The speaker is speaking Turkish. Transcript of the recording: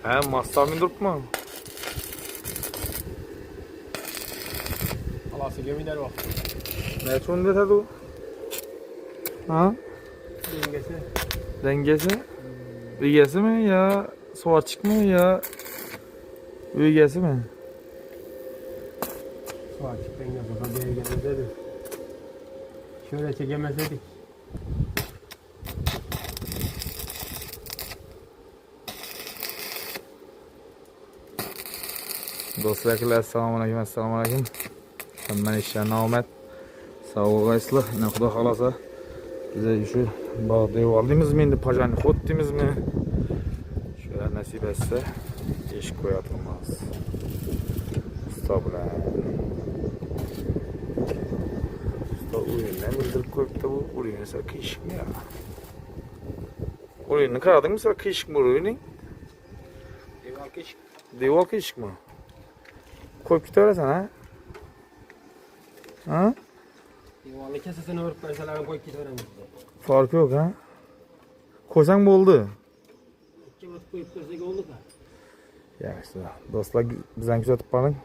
Ha, mastarmin durupmu? Alasiga minar bak. Ne için dedi o? Ha? Dengesi. Dengesi? Üyesi mi ya? Su açık mı ya? Üyesi mi? Su açık dengesi. O da dengesi dedi. Şöyle çekemezdik. Do'stlar, assalomu alaykum. Hamma ishlarni omad. Sog'lig'ingizlar. Xudo xolasa bize şu bog'da oldingizmi, endi pajani xotdingizmi? Şöyle nasip etse eshik qo'yatimiz. Usta bilan. Usta o'yindan bildirib qo'yibdi bu. O'yinni esa qiyishmi ya? O'yinni qaradingmi sen, qiyishmi bu o'yining? Devor keşik. Devor qiyishmi? Qo'yib ketaverasan ha? Ha? Devorni kesasini o'rib qo'ysalarni qo'yib ketaveramiz. Farkı yok ha? Koysang bo'ldi. Ikki o'tib qo'yib qo'ysak oldu-ku. Yaxshi. Do'stlar, bizdan kuzatib qoling.